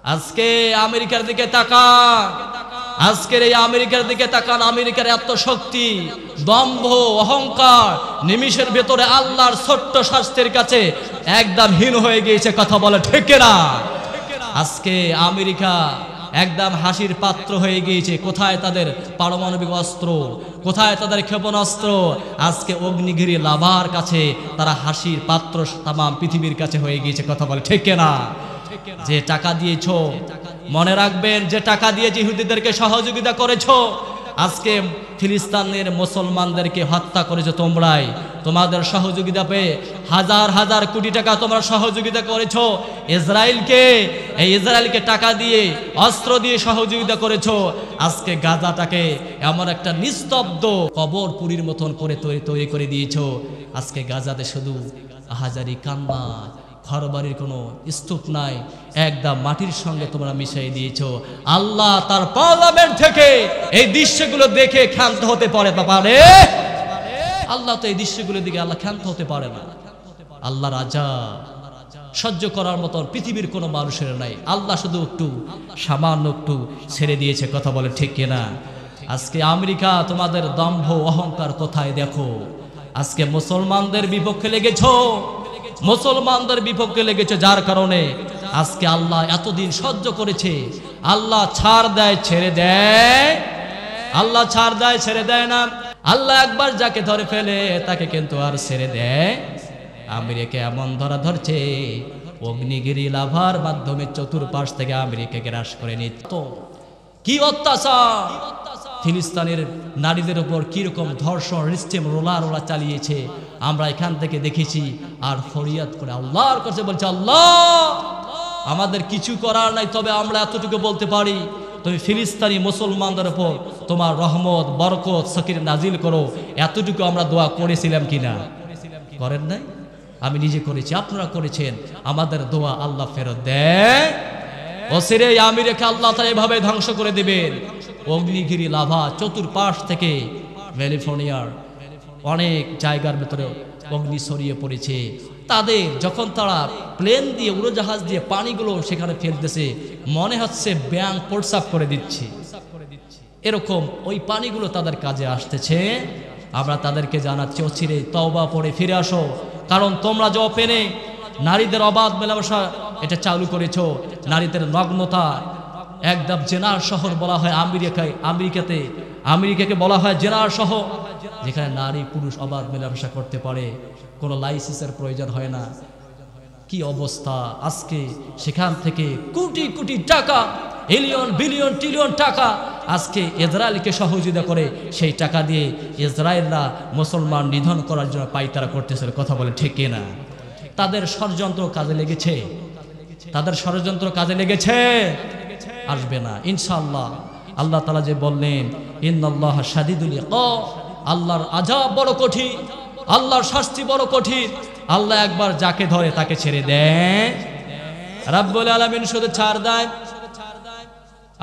আজকে আমেরিকার দিকে তাকান, আজকের এই আমেরিকার দিকে তাকান। আমেরিকার এত শক্তি, দম্ভ, অহংকার, নিমিষের ভেতরে আল্লাহর ছোট্ট শাস্তির কাছে একদম হীন হয়ে গিয়েছে। কথা বলে ঠিক না? আজকে আমেরিকা একদম হাসির পাত্র হয়ে গিয়েছে। কোথায় তাদের পারমাণবিক অস্ত্র, কোথায় তাদের ক্ষেপণাস্ত্র? আজকে অগ্নিগিরি লাভার কাছে তারা হাসির পাত্র তামাম পৃথিবীর কাছে হয়ে গিয়েছে। কথা বলে ঠিক না? যে টাকা দিয়েছ, মনে রাখবেন, যে টাকা দিয়ে ইহুদিদেরকে সহযোগিতা করেছ, আজকে ফিলিস্তিনের মুসলমানদেরকে হত্যা করেছো তোমরাই। তোমাদের সহযোগিতা পেয়ে হাজার হাজার কোটি টাকা তোমরা সহযোগিতা করেছো ইসরায়েলকে। এই ইসরায়েলকে টাকা দিয়ে, অস্ত্র দিয়ে সহযোগিতা করেছো। আজকে গাজাটাকে এমন একটা নিস্তব্ধ কবরপুরীর মতন করে তৈরি করে দিয়েছো। আজকে গাজাতে শুধু হাজারি কান্না, ঘরবাড়ির কোনো স্তূপ নাই, একদম মাটির সঙ্গে তোমরা মিশিয়ে দিয়েছো। আল্লাহ তার পার্লামেন্ট থেকে এই দৃশ্যগুলো দেখে ক্ষান্ত হতে পারে? আল্লাহ তো এই দৃশ্যগুলো দিকে আল্লাহ ক্ষান্ত হতে পারে না। আল্লাহ রাজা, সহ্য করার মতন পৃথিবীর কোনো মানুষের নাই। আল্লাহ শুধু একটু সামান্য একটু ছেড়ে দিয়েছে। কথা বলে ঠিক কিনা? আজকে আমেরিকা তোমাদের দম্ভ অহংকার কোথায় দেখো। আজকে মুসলমানদের বিপক্ষে লেগেছো, মুসলমানদের বিপক্ষে লেগেছে, যার কারণে আজকে আল্লাহ এতদিন সহ্য করেছে। আল্লাহ ছাড় দেয় ছেড়ে দেয়, আল্লাহ ছাড় দেয় ছেড়ে দেয় না। আল্লাহ একবার যাকে ধরে ফেলে তাকে কিন্তু আর ছেড়ে দেয়। আমেরিকা এমন ধরছে, অগ্নিগিরি লাভার মাধ্যমে চতুর্পাশ থেকে আমেরিকাকে হ্রাস করে নিত। কি অত্যাচার! ফিলিস্তিনের নারীদের উপর কিরকম ধর্ষণ, রিস্টেম, রোলা চালিয়েছে আমরা এখান থেকে দেখেছি। আর ফরিয়াদ করে আল্লাহর কাছে বলছে, আল্লাহ আমাদের কিছু করার নাই, তবে আমরা এতটুকু বলতে পারি, তুমি ফিলিস্তিনি মুসলমানদের উপর তোমার রহমত, বরকত, সকির নাজিল করো। এতটুকু আমরা দোয়া করেছিলাম কিনা? করেন নাই? আমি নিজে করেছি, আপনারা করেছেন। আমাদের দোয়া আল্লাহ ফেরত দেয়। অচিরে আমেরিকা আল্লাহ তাআলা এভাবে ধ্বংস করে দিবেন। অগ্নিগিরি লাভা চতুর্পাশ থেকে ক্যালিফোর্নিয়ার অনেক জায়গার ভেতরে অগ্নি ছড়িয়ে পড়েছে। তাদের যখন তারা প্লেন দিয়ে, উড়োজাহাজ দিয়ে পানিগুলো সেখানে ফেলতেছে, মনে হচ্ছে ব্যাং প্রস্রাব করে দিচ্ছে। এরকম ওই পানিগুলো তাদের কাজে আসতেছে। আমরা তাদেরকে জানাচ্ছি, অচিরে তওবা পড়ে ফিরে আসো। কারণ তোমরা যে ওপেনে নারীদের অবাধ মেলামেশা এটা চালু করেছো, নারীদের নগ্নতা, একদম জেনার শহর বলা হয় আমেরিকাকে বলা হয় জেনার শহর, যেখানে নারী পুরুষ অবাধ মেলামেশা করতে পারে, কোনো লাইসেন্সের প্রয়োজন হয় না। কি অবস্থা! আজকে সেখান থেকে কোটি কোটি টাকা, এলিয়ন বিলিয়ন ট্রিলিয়ন টাকা আজকে ইসরায়েলকে সহযোগিতা করে, সেই টাকা দিয়ে ইসরায়েলরা মুসলমান নিধন করার জন্য পাইতারা করতেছে। কথা বলে ঠিক না? তাদের ষড়যন্ত্র কাজে লেগেছে, তাদের ষড়যন্ত্র কাজে লেগেছে। আসবে না ইনশাআল্লাহ। আল্লাহ তাআলা যে বললেন, ইন্নাল্লাহা শাদীদুল ইকাব, আল্লাহর আযাব বড় কঠিন, আল্লাহর শাস্তি বড় কঠিন। আল্লাহ একবার যাকে ধরে তাকে ছেড়ে দেয়। রাব্বুল আলামিন শুধু ছাড় দেয়,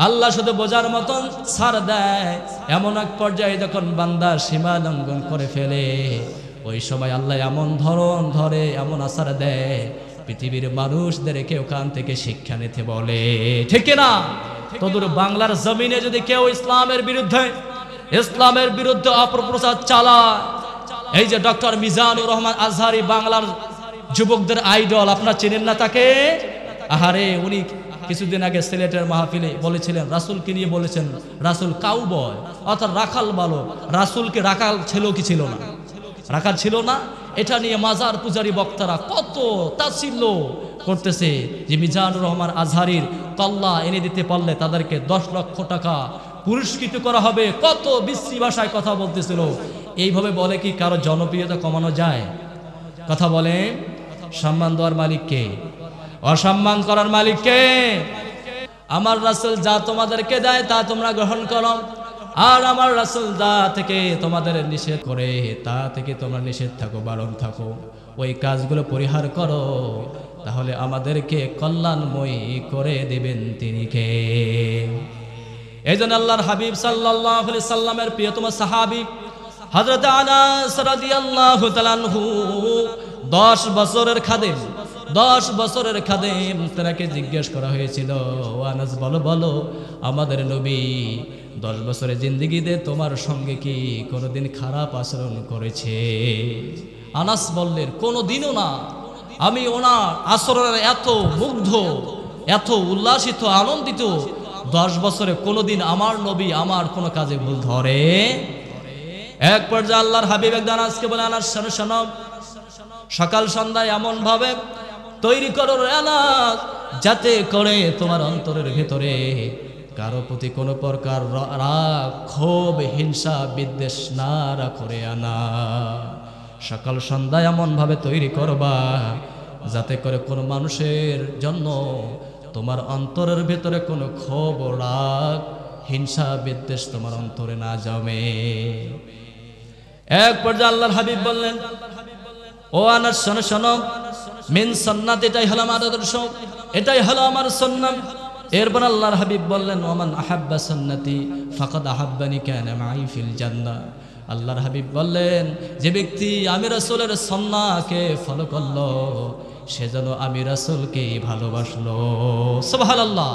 আল্লাহ শুধু বোঝার মতন ছাড় দেয়। এমন এক পর্যায়ে যখন বান্দা সীমা লঙ্ঘন করে ফেলে, ওই সময় আল্লাহ এমন ধরন ধরে, এমন আসার দেয়, পৃথিবীর মানুষদেরকে ওখান থেকে শিক্ষা নিতে বলে। ঠিক না? তদুর বাংলার জমিনে যদি কেউ ইসলামের বিরুদ্ধে অপপ্রচার চালায়, এই যে ডক্টর মিজানুর রহমান আজহারি, বাংলার যুবকদের আইডল, আপনারা চেনেন না তাকে? আহারে, উনি কিছুদিন আগে সিলেটের মাহফিলে বলেছিলেন, রাসূলকে নিয়ে বলেছেন রাসূল কাউবয়, অর্থাৎ রাখাল বালক। রাসূলকে রাখাল ছিল কি ছিল না? রাখাল ছিল না। এটা নিয়ে মাজার পূজারী বক্তারা কত তাচ্ছিল্য করতেছে যে মিজানুর রহমান আজহারির কল্লা এনে দিতে পারলে তাদেরকে 10 লক্ষ টাকা পুরস্কৃত করা হবে। কত বিশ্রী ভাষায় কথা বলতেছিল। এইভাবে বলে কি কারো জনপ্রিয়তা কমানো যায়? কথা বলে। সম্মান দেওয়ার মালিককে, অসম্মান করার মালিককে। আমার রাসূল যা তোমাদেরকে দেয় তা তোমরা গ্রহণ করো, আর আমার রাসূল যা থেকে তোমাদের নিষেধ করে তা থেকে তোমরা নিষেধ থাকো, বারণ থাকো, ওই কাজগুলো পরিহার করো, তাহলে আমাদেরকে কল্যাণময়ী করে দেবেন তিনি কে? এইজন্য আল্লাহর হাবিব সাল্লাল্লাহু আলাইহি সাল্লামের প্রিয়তম সাহাবী হযরত আনাস রাদিয়াল্লাহু তাআলা আনহু 10 বছরের খাদেম, 10 বছরের খাদেম, তাকে জিজ্ঞেস করা হয়েছিল, ও আনাস বলো বলো আমাদের নবী 10 বছরের জিন্দেগিতে তোমার সঙ্গে কি কোনোদিন খারাপ আচরণ করেছে? আনাস বললেন কোনোদিনও না। আমি ওনার আচরণের এত মুগ্ধ, এত উল্লাসিত, আনন্দিত, 10 বছরে কোনোদিন আমার নবী আমার কোনো কাজে ভুল ধরে। এক পর্যায়ে আল্লাহর হাবিব একদিন আনাসকে বলে, আনাস শোনো, সকাল সন্ধ্যায় এমন ভাবে তৈরি করো আনাস, যাতে করে তোমার অন্তরের ভেতরে কারো প্রতি কোনো প্রকার রাগ, ক্ষোভ, হিংসা, বিদ্বেষ না করে আনা। সকাল সন্ধ্যায় এমন ভাবে তৈরি করবা যাতে করে কোনো মানুষের জন্য তোমার অন্তরের ভেতরে কোনো ক্ষোভ, রাগ, হিংসা, বিদ্বেষ তোমার অন্তরে না জমে। এক পর্যায়ে আল্লাহর হাবিব বললেন, ও আনাস শোনো শোনো, মিন সুন্নাত, এটাই হলো আমার আদর্শ, এটাই হলো আমার সুন্নাত। এরপর আল্লাহর হাবিব বললেন, ওমান আহাব্বা সুন্নতি ফাকাদ আহাব্বানি কানা মাই ফিল জান্নাহ। আল্লাহর হাবিব বললেন, যে ব্যক্তি আমি রাসূলের সুন্নাহকে ফলো করলো সে যেন আমি রাসূলকে ভালোবাসলো। সুবহানাল্লাহ।